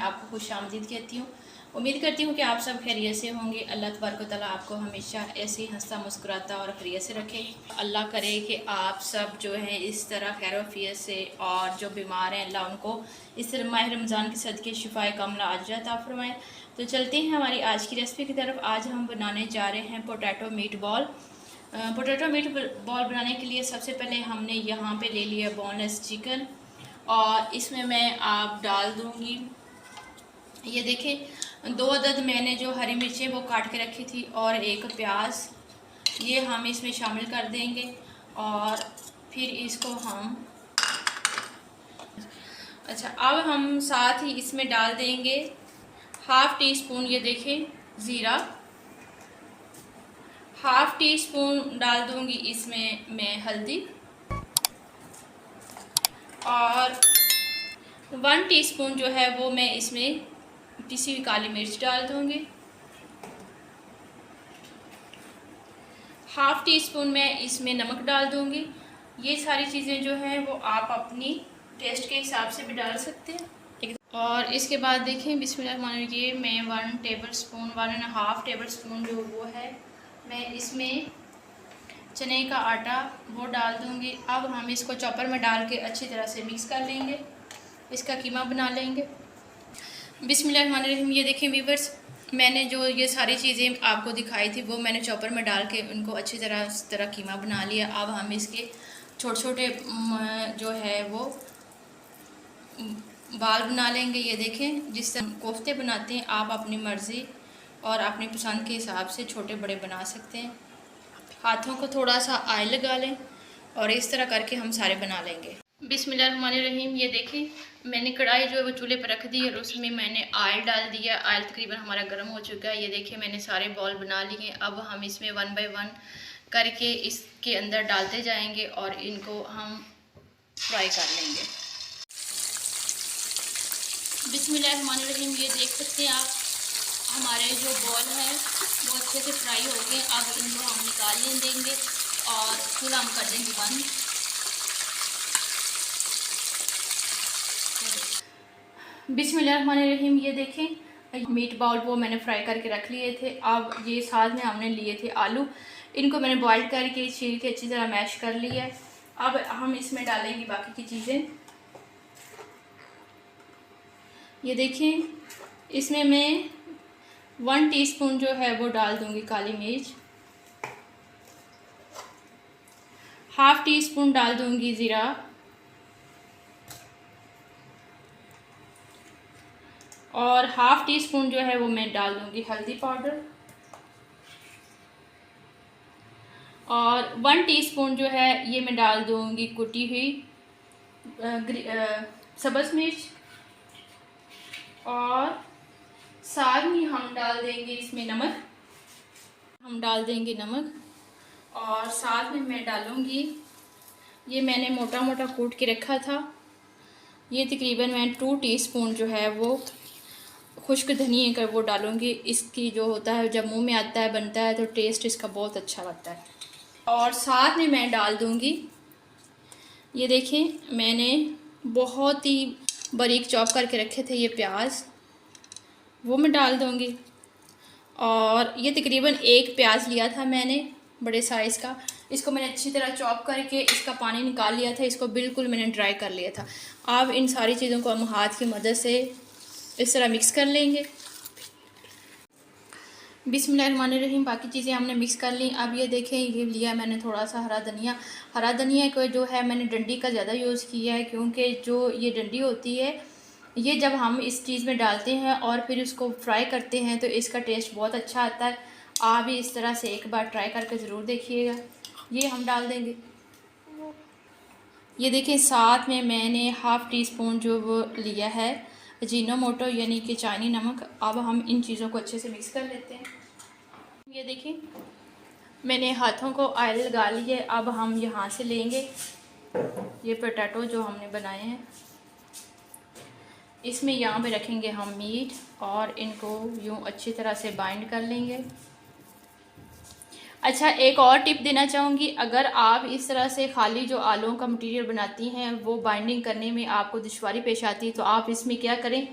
आपको खुशामदीद कहती हूँ। उम्मीद करती हूँ कि आप सब खैरियत से होंगे। अल्लाह तबारक व तआला आपको हमेशा ऐसे ही हंसता मुस्कुराता और खैरियत से रखे। अल्लाह करे कि आप सब जो हैं इस तरह खैरोफियत से, और जो बीमार हैं अल्लाह उनको इस तरह माह रमज़ान के सदक़े शिफाए कामला आजिला अता फरमाए। तो चलते हैं हमारी आज की रेसिपी की तरफ। आज हम बनाने जा रहे हैं potato meet ball. Potato meet ball बनाने के लिए सबसे पहले हमने यहाँ पे ले लिया बोनलेस चिकन, और इसमें मैं आप डाल दूँगी, ये देखें 2 अदद मैंने जो हरी मिर्चें वो काट के रखी थी, और 1 प्याज, ये हम इसमें शामिल कर देंगे। और फिर इसको हम अब हम साथ ही इसमें डाल देंगे हाफ़ टी स्पून, ये देखें ज़ीरा, हाफ़ टी स्पून डाल दूँगी इसमें मैं हल्दी, और 1 टीस्पून जो है वो मैं इसमें पिसी हुई काली मिर्च डाल दूँगी। हाफ़ टी स्पून मैं इसमें नमक डाल दूँगी। ये सारी चीज़ें जो हैं वो आप अपनी टेस्ट के हिसाब से भी डाल सकते हैं। और इसके बाद देखें बिस्मिल्लाह, मैं 1 टेबलस्पून 1.5 टेबलस्पून जो वो है मैं इसमें चने का आटा वो डाल दूँगी। अब हम इसको चॉपर में डाल के अच्छी तरह से मिक्स कर लेंगे, इसका कीमा बना लेंगे। बिस्मिल्लाहिर्रहमानिर्रहीम। ये देखें व्यूअर्स, मैंने जो ये सारी चीज़ें आपको दिखाई थी वो मैंने चॉपर में डाल के उनको अच्छी तरह कीमा बना लिया। अब हम इसके छोटे छोटे जो है वो बाल बना लेंगे। ये देखें, जिस तरह कोफ्ते बनाते हैं आप अपनी मर्ज़ी और अपनी पसंद के हिसाब से छोटे बड़े बना सकते हैं। हाथों को थोड़ा सा ऑयल लगा लें और इस तरह करके हम सारे बना लेंगे। बिस्मिल्लाहिर्रहमानिर्रहीम। ये देखें मैंने कढ़ाई जो है वो चूल्हे पर रख दी और उसमें मैंने ऑयल डाल दिया। ऑयल तकरीबन हमारा गर्म हो चुका है। ये देखें मैंने सारे बॉल बना लिए। अब हम इसमें 1 बाय 1 करके इसके अंदर डालते जाएंगे और इनको हम फ्राई कर लेंगे। बिस्मिल्लाहिर्रहमानिर्रहीम। ये देख सकते हैं आप, हमारे जो बॉल हैं वो अच्छे से फ्राई हो गए। अब इनको हम निकाल देंगे और चूल्हा हम कर देंगे बंद। बिस्मिल्लाहिर्रहमानिर्रहीम। ये देखें मीट बॉल वो मैंने फ्राई करके रख लिए थे। अब ये साथ में हमने लिए थे आलू, इनको मैंने बॉईल करके छील के अच्छी तरह मैश कर लिया है। अब हम इसमें डालेंगे बाकी की चीज़ें। ये देखें, इसमें मैं 1 टीस्पून जो है वो डाल दूँगी काली मिर्च, हाफ़ टी स्पून डाल दूँगी ज़ीरा, और हाफ़ टी स्पून जो है वो मैं डाल दूँगी हल्दी पाउडर, और 1 टीस्पून जो है ये मैं डाल दूँगी कुटी हुई सब्ज़ मिर्च, और साथ ही हम डाल देंगे इसमें नमक। और साथ में मैं डालूँगी, ये मैंने मोटा मोटा कूट के रखा था, ये तकरीबन मैं 2 टीस्पून जो है वो खुश्क धनिया का वो डालूँगी। इसकी जो होता है जब मुंह में आता है बनता है तो टेस्ट इसका बहुत अच्छा लगता है। और साथ में मैं डाल दूँगी, ये देखें मैंने बहुत ही बारीक चॉप करके रखे थे ये प्याज, वो मैं डाल दूँगी। और ये तकरीबन 1 प्याज लिया था मैंने बड़े साइज़ का, इसको मैंने अच्छी तरह चॉप करके इसका पानी निकाल लिया था, इसको बिल्कुल मैंने ड्राई कर लिया था। अब इन सारी चीज़ों को हम हाथ की मदद से इस तरह मिक्स कर लेंगे। बिस्मिल्लाहिर्रहमानिर्रहीम। बाकी चीज़ें हमने मिक्स कर ली। अब ये देखें, ये लिया मैंने थोड़ा सा हरा धनिया को जो है मैंने डंडी का ज़्यादा यूज़ किया है, क्योंकि जो ये डंडी होती है ये जब हम इस चीज़ में डालते हैं और फिर उसको फ्राई करते हैं तो इसका टेस्ट बहुत अच्छा आता है। आप भी इस तरह से एक बार ट्राई करके ज़रूर देखिएगा। ये हम डाल देंगे। ये देखें, साथ में मैंने हाफ़ टी स्पून जो वो लिया है अजीनोमोटो यानी कि चाइनी नमक। अब हम इन चीज़ों को अच्छे से मिक्स कर लेते हैं। ये देखें मैंने हाथों को ऑयल लगा लिया है। अब हम यहाँ से लेंगे ये पोटैटो जो हमने बनाए हैं, इसमें यहाँ पे रखेंगे हम मीट और इनको यूँ अच्छी तरह से बाइंड कर लेंगे। अच्छा, एक और टिप देना चाहूँगी, अगर आप इस तरह से खाली जो आलूओं का मटेरियल बनाती हैं वो बाइंडिंग करने में आपको दुश्वारी पेश आती है तो आप इसमें क्या करें,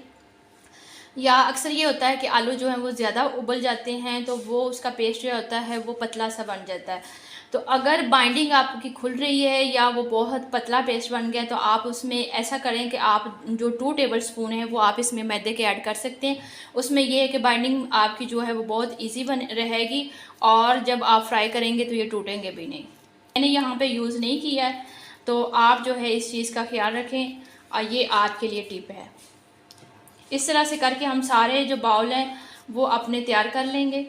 या अक्सर ये होता है कि आलू जो है वो ज़्यादा उबल जाते हैं तो वो उसका पेस्ट जो होता है वो पतला सा बन जाता है। तो अगर बाइंडिंग आपकी खुल रही है या वो बहुत पतला पेस्ट बन गया तो आप उसमें ऐसा करें कि आप जो 2 टेबलस्पून है वो आप इसमें मैदे के ऐड कर सकते हैं। उसमें ये है कि बाइंडिंग आपकी जो है वो बहुत ईजी बन रहेगी और जब आप फ्राई करेंगे तो ये टूटेंगे भी नहीं। मैंने यहाँ पे यूज़ नहीं किया है, तो आप जो है इस चीज़ का ख्याल रखें और ये आपके लिए टिप है। इस तरह से करके हम सारे जो बाउल हैं वो अपने तैयार कर लेंगे।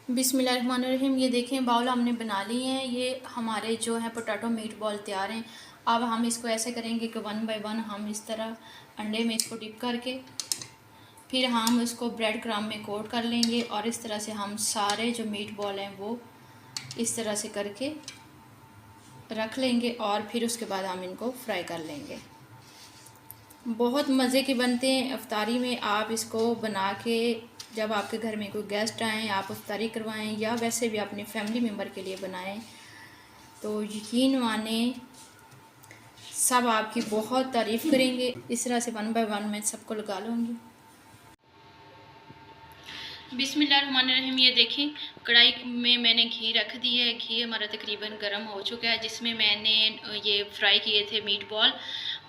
बिस्मिल्लाहिर्रहमानिर्रहीम। ये देखें बाउल हमने बना लिए हैं। ये हमारे जो है पोटैटो मीट बॉल तैयार हैं। अब हम इसको ऐसे करेंगे कि 1 बाय 1 हम इस तरह अंडे में इसको डिप करके फिर हम इसको ब्रेड क्रम्ब में कोट कर लेंगे और इस तरह से हम सारे जो मीट बॉल हैं वो इस तरह से करके रख लेंगे और फिर उसके बाद हम इनको फ्राई कर लेंगे। बहुत मज़े के बनते हैं। इफ्तारी में आप इसको बना के जब आपके घर में कोई गेस्ट आएँ आप इफ्तारी करवाएं या वैसे भी अपने फैमिली मेम्बर के लिए बनाएं तो यकीन माने सब आपकी बहुत तारीफ़ करेंगे। इस तरह से 1 बाय 1 मैं सबको लगा लूँगी। बिस्मिल्लाहिर्रहमानिर्रहीम। ये देखें कढ़ाई में मैंने घी रख दिया है। घी हमारा तकरीबन गर्म हो चुका है, जिसमें मैंने ये फ्राई किए थे मीट बॉल,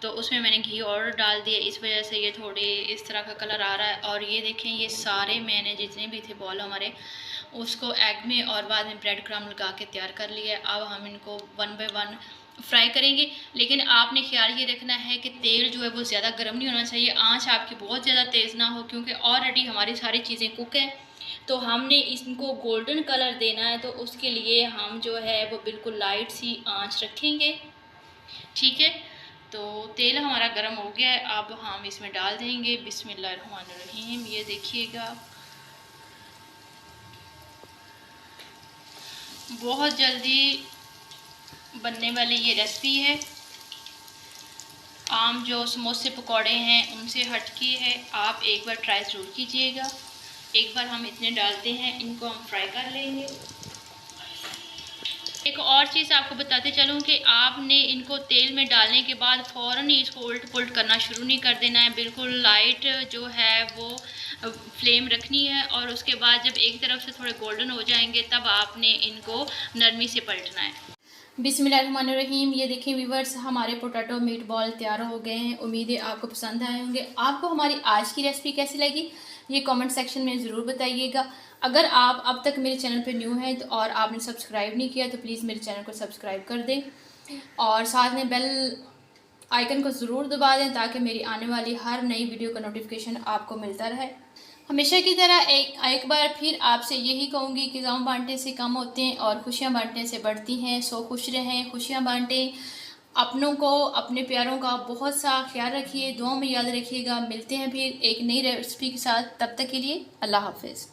तो उसमें मैंने घी और डाल दिया। इस वजह से ये थोड़े इस तरह का कलर आ रहा है। और ये देखें ये सारे मैंने जितने भी थे बॉल हमारे उसको एग में और बाद में ब्रेड क्रम्ब लगा के तैयार कर लिया। अब हम इनको 1 बाय 1 फ्राई करेंगे, लेकिन आपने ख्याल ये रखना है कि तेल जो है वो ज़्यादा गर्म नहीं होना चाहिए। आंच आपकी बहुत ज़्यादा तेज़ ना हो, क्योंकि ऑलरेडी हमारी सारी चीज़ें कुक हैं। तो हमने इनको गोल्डन कलर देना है, तो उसके लिए हम जो है वो बिल्कुल लाइट सी आंच रखेंगे। ठीक है, तो तेल हमारा गर्म हो गया है। अब हम इसमें डाल देंगे बिस्मिल्लाहिर्रहमानिर्रहीम। ये देखिएगा बहुत जल्दी बनने वाली ये रेसिपी है। आम जो समोसे पकौड़े हैं उनसे हटके है। आप एक बार ट्राई ज़रूर कीजिएगा। एक बार हम इतने डालते हैं, इनको हम फ्राई कर लेंगे। एक और चीज़ आपको बताते चलूँ कि आपने इनको तेल में डालने के बाद फ़ौरन ही इसको उल्ट पुल्ट करना शुरू नहीं कर देना है। बिल्कुल लाइट जो है वो फ्लेम रखनी है और उसके बाद जब एक तरफ से थोड़े गोल्डन हो जाएंगे तब आपने इनको नरमी से पलटना है। बिस्मिल्लाहिर्रहमानिर्रहीम। ये देखिए व्यूवर्स हमारे पोटैटो मीट बॉल तैयार हो गए हैं। उम्मीद है आपको पसंद आए होंगे। आपको हमारी आज की रेसिपी कैसी लगी ये कमेंट सेक्शन में ज़रूर बताइएगा। अगर आप अब तक मेरे चैनल पर न्यू हैं तो और आपने सब्सक्राइब नहीं किया तो प्लीज़ मेरे चैनल को सब्सक्राइब कर दें और साथ में बेल आइकन को ज़रूर दबा दें ताकि मेरी आने वाली हर नई वीडियो का नोटिफिकेशन आपको मिलता रहे। हमेशा की तरह एक बार फिर आपसे यही कहूँगी कि गम बांटने से कम होते हैं और खुशियाँ बांटने से बढ़ती हैं। सो खुश रहें, खुशियाँ बांटें, अपनों को अपने प्यारों का बहुत सा ख्याल रखिए, दुआ में याद रखिएगा। मिलते हैं फिर एक नई रेसिपी के साथ, तब तक के लिए अल्लाह हाफ़िज़।